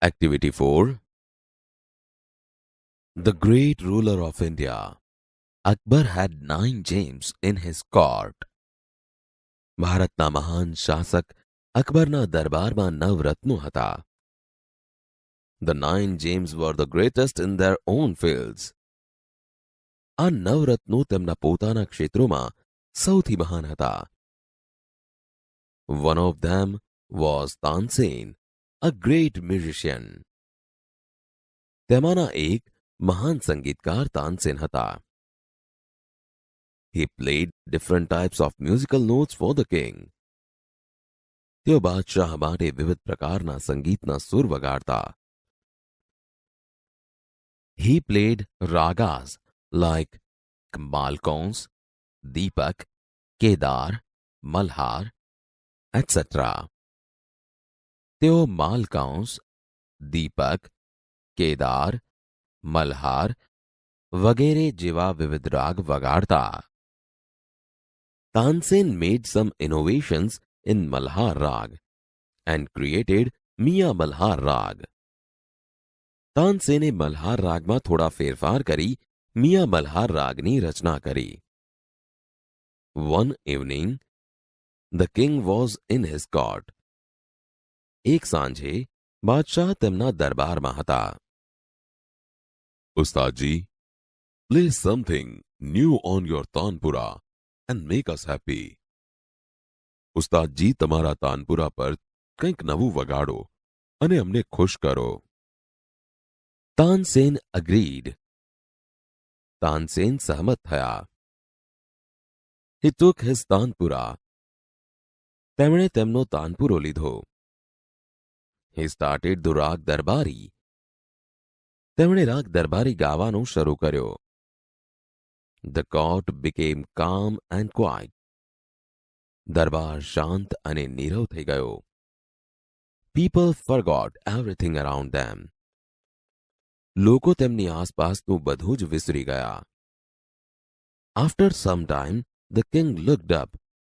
Activity 4. The great ruler of India, Akbar had 9 gems in his court. ભારતના મહાન શાસક અકબરના દરબારમાં 9 રત્નો હતા. The 9 gems were the greatest in their own fields. આ 9 રત્નો તેમના પોતાના ક્ષેત્રોમાં સૌથી મહાન હતા. One of them was Tansen, a great musician. તેમાંના એક મહાન સંગીતકાર તાનસેન હતા. He played different types of musical notes for the king. તેઓ બાદશાહ માટે વિવિધ પ્રકારના સંગીતના સુર વગાડતા. He played ragas like Malkauns, Deepak, Kedar, Malhar, etc. તેઓ માલકાંસ, દીપક, કેદાર, મલ્હાર વગેરે જેવા વિવિધ રાગ વગાડતા. Tansen made some innovations in Malhar Rag and created Mia Malhar Rag. તાનસેને Malhar રાગમાં થોડા ફેરફાર કરી મિયા મલ્હાર રાગની રચના કરી. One evening, the king was in his court. એક સાંજે બાદશાહ તેમના દરબારમાં હતા. Ustadji, play something new on your tanpura and make us happy. ઉસ્તાદજી તમારા તાનપુરા પર કંઈક નવું વગાડો અને અમને ખુશ કરો. તાનસેન agreed. તાનસેન સહમત થયા. He took his tanpura. તેમણે તેમનો તાનપુરો લીધો. He started the રાગ દરબારી. તેમણે રાગ દરબારી ગાવાનું શરૂ કર્યો. The court became calm and quiet. દરબાર શાંત અને નીરવ થઈ ગયો. People forgot everything around them. લોકો તેમની આસપાસનું બધું જ વિસરી ગયા. After some time, the king looked up,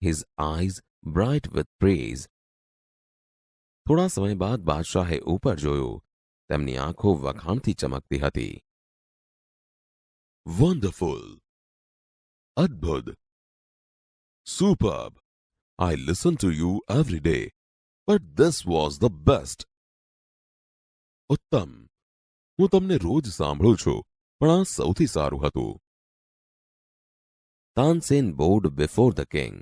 his eyes bright with praise. થોડા સમય બાદ બાદશાહે ઉપર જોયું. તેમની આંખો વખાણથી ચમકતી હતી. Wonderful! અદ્ભુત! Superb! I listen to you every day, but this was the best. ઉત્તમ! હું તમને રોજ સાંભળું છું, પણ આ સૌથી સારું હતું. Tansen bowed before the king.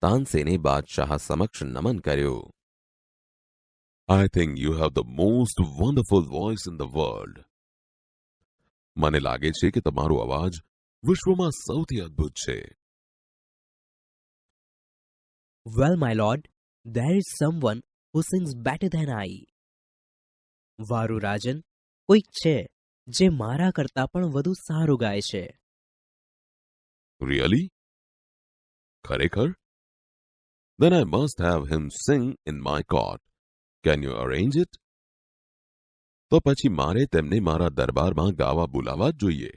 તાનસેને બાદશાહ સમક્ષ નમન કર્યું. I think you have the most wonderful voice in the world. મને લાગે છે કે તમારો અવાજ વિશ્વમાં સૌથી અદ્ભુત છે. Well, my lord, there is someone who sings better than I. વારુ રાજન, કોઈક છે જે મારા કરતા પણ વધુ સારું ગાય છે. Really? ખરેખર? Then I must have him sing in my court. Can you arrange it? તો પછી મારે તેમને મારા દરબારમાં ગાવા બોલાવવા જ જોઈએ.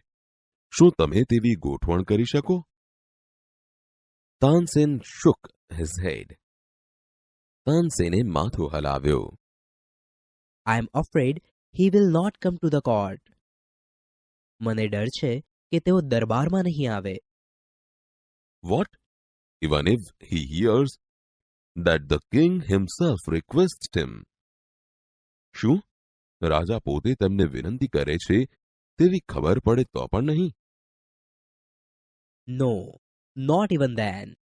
શું તમે તેવી ગોઠવણ કરી શકો? Tansen shook his head. તાનસેને માથું હલાવ્યું. I am afraid he will not come to the court. મને ડર છે કે તેઓ દરબારમાં નહીં આવે. What? Even if he hears that the king himself requests him? શું? રાજા પોતે તેમને વિનંતી કરે છે તેવી ખબર પડે તો પણ નહીં? No, not even then.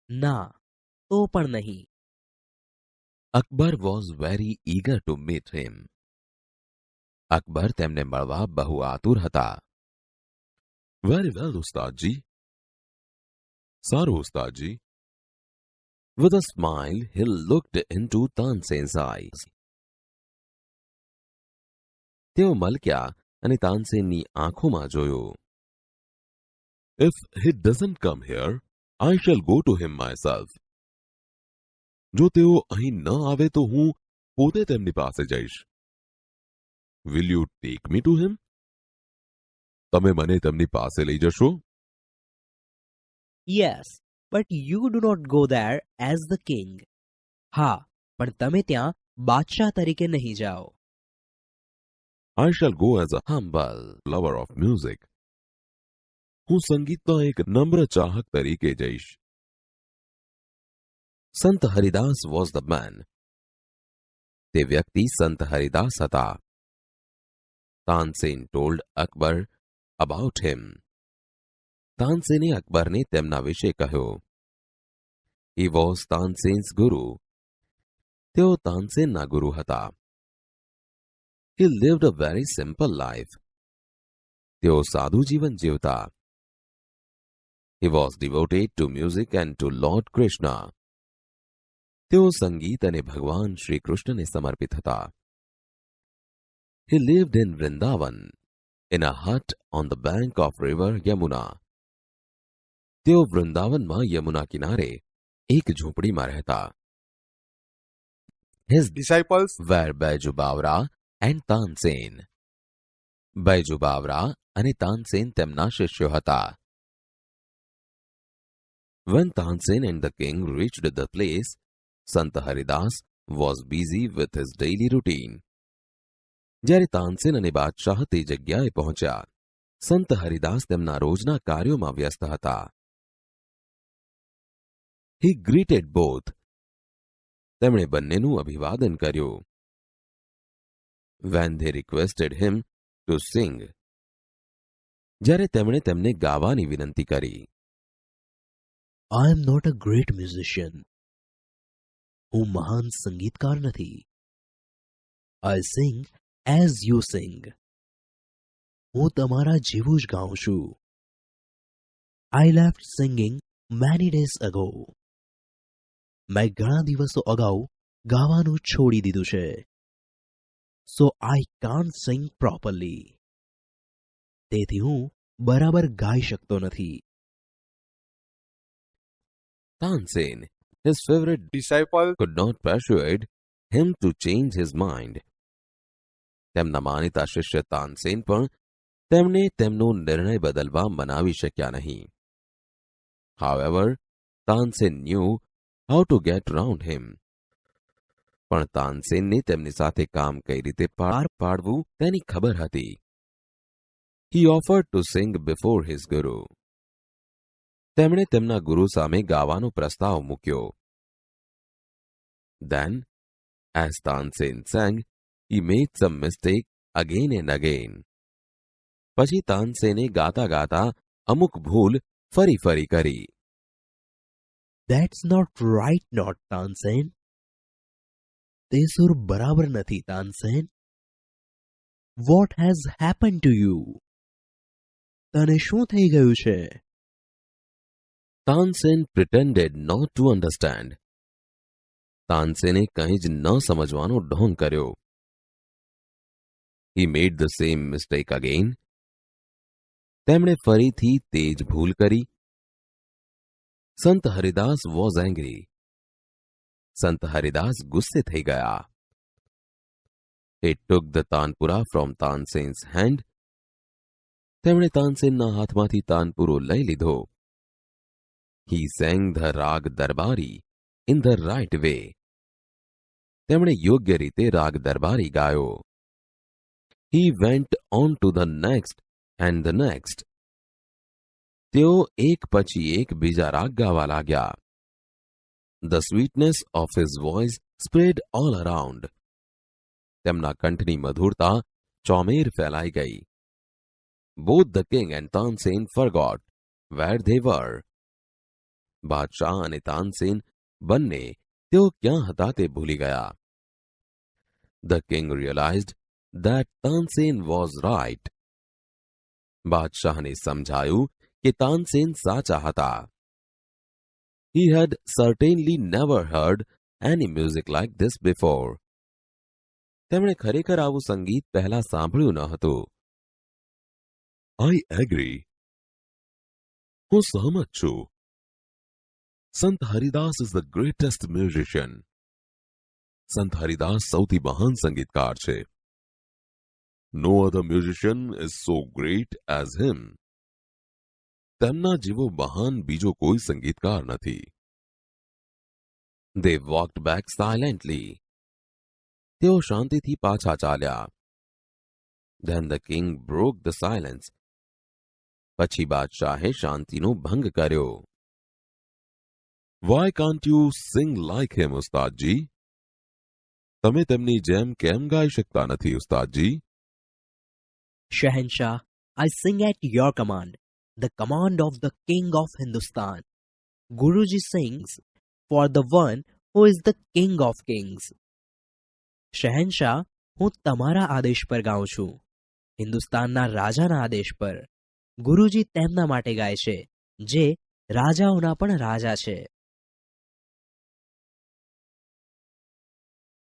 ના, તો પણ નહીં. Akbar was very eager to meet him. Akbar તેમને મળવા બહુ આતુર હતા. Very well, ઉસ્તાદજી. સારું, ઉસ્તાદજી. With a smile, he looked into Tansen's eyes. તેઓ મલક્યા અને તાનસેનની આંખોમાં જોયું. If he doesn't come here, I shall go to him myself. જો તેઓ અહીં ન આવે તો હું પોતે તેમની પાસે જઈશ. Will you take me to him? તમે મને તેમની પાસે લઈ જશો? Yes, but you do not go there as the king. હા, પણ તમે ત્યાં બાદશાહ તરીકે નહીં જાઓ. I shall go as a humble lover of music. હું સંગીતનો એક નમ્ર ચાહક તરીકે જઈશ. સંત હરિદાસ વોઝ ધ મેન. તે વ્યક્તિ સંત હરિદાસ હતા. તાનસેન ટોલ્ડ અકબર અબાઉટ હિમ. તાનસેને અકબરને તેમના વિશે કહ્યું. હી વોઝ તાનસેન્સ ગુરુ. તેઓ તાનસેનના ગુરુ હતા. He lived a very simple life. તેઓ સાદું જીવન જીવતા. He was devoted to music and to lord Krishna. તેઓ સંગીત અને ભગવાન શ્રી કૃષ્ણને સમર્પિત હતા. He lived in Vrindavan in a hut on the bank of river Yamuna. તેઓ વૃંદાવનમાં યમુના કિનારે એક ઝૂંપડીમાં રહેતા. His disciples were Baiju Bawra and Tansen. Baiju Bawra અને તાનસેન તેમના શિષ્યો હતા. When Tansen and the king reached the place, Sant Haridas was busy with his daily routine. જ્યારે તાનસેન અને બાદશાહ તે જગ્યાએ પહોંચ્યા, સંત હરિદાસ તેમના રોજના કાર્યોમાં વ્યસ્ત હતા. He greeted both. તેમણે બંનેનું અભિવાદન કર્યું. When they requested him to sing. જ્યારે તેમણે તેમને ગાવાની વિનંતી કરી. I am not a great musician. હું મહાન સંગીતકાર નથી. I sing as you sing. હું તમારા જેવું જ ગાઉં છું. I left singing many days ago. મેં ઘણા દિવસો અગાઉ ગાવાનું છોડી દીધું છે. So I can't sing properly. તેથી હું બરાબર ગાઈ શકતો નથી. Tansen, his favorite disciple could not persuade him to change his mind. તેમના માનીતા શિષ્ય તાનસેન પણ તેમને તેમનો નિર્ણય બદલવા મનાવી શક્યા નહીં. However, Tansen knew how to get round him. પણ તાનસેનને તેમની સાથે કામ કઈ રીતે પાર પાડવું તેની ખબર હતી. He offered to sing before his guru. તેમણે તેમના ગુરુ સામે ગાવાનો પ્રસ્તાવ મૂક્યો. Then, as Tansen sang, he made some mistake again and again. પછી તાનસેને ગાતા ગાતા અમુક ભૂલ ફરી ફરી કરી. That's not right, not Tansen. તે સુર બરાબર નથી, Tansen. What has happened to you? તને શું થઈ ગયું છે? Tansen pretended not to understand. તાનસેને કંઈ જ ન સમજવાનો ઢોંગ કર્યો. He made the same mistake again. તેમણે ફરીથી તે જ ભૂલ કરી. સંત હરિદાસ was angry. સંત હરિદાસ ગુસ્સે થઈ ગયા. He took the tanpura from Tansen's hand. તેમણે તાનસેનના હાથમાંથી તાનપુરો લઈ લીધો. He sang the રાગ દરબારી in the right way. તેમણે યોગ્ય રીતે રાગ દરબારી ગાયો. He went on to the next and the next. તેઓ એક પછી એક બીજા રાગ ગાવા લાગ્યા. The sweetness of his voice spread all around. તેમના કંઠની મધુરતા ચોમેર ફેલાઈ ગઈ. Both the king and Tansen forgot where they were. બાદશાહ અને તાનસેન બંને તેઓ ક્યાં હતા તે ભૂલી ગયા. The king realized that Tansen was right. બાદશાહને સમજાયું કે તાનસેન સાચા હતા. He had certainly never heard any music like this before. તેમણે ખરેખર આવું સંગીત પહેલા સાંભળ્યું ન હતું. I agree. હું સહમત છું. સંત Haridas is the greatest musician. સંત હરિદાસ સૌથી મહાન સંગીતકાર છે. No other musician is so great as him. તેમના જેવો મહાન બીજો કોઈ સંગીતકાર નથી. They walked back silently. તેઓ શાંતિથી પાછા ચાલ્યા. Then the king broke the silence. પછી બાદશાહે શાંતિનો ભંગ કર્યો. Why can't you sing like him, ઉસ્તાદજી? તમે તેમની જેમ કેમ ગાઈ શકતા નથી, ઉસ્તાદજી? Shahenshah, I sing at your command, the command of the King of Hindustan. Guruji sings for the one who is the King of Kings. શહેનશાહ, હું તમારા આદેશ પર ગાઉં છું, હિન્દુસ્તાનના રાજાના આદેશ પર. ગુરુજી તેમના માટે ગાય છે જે રાજાઓના પણ રાજા છે.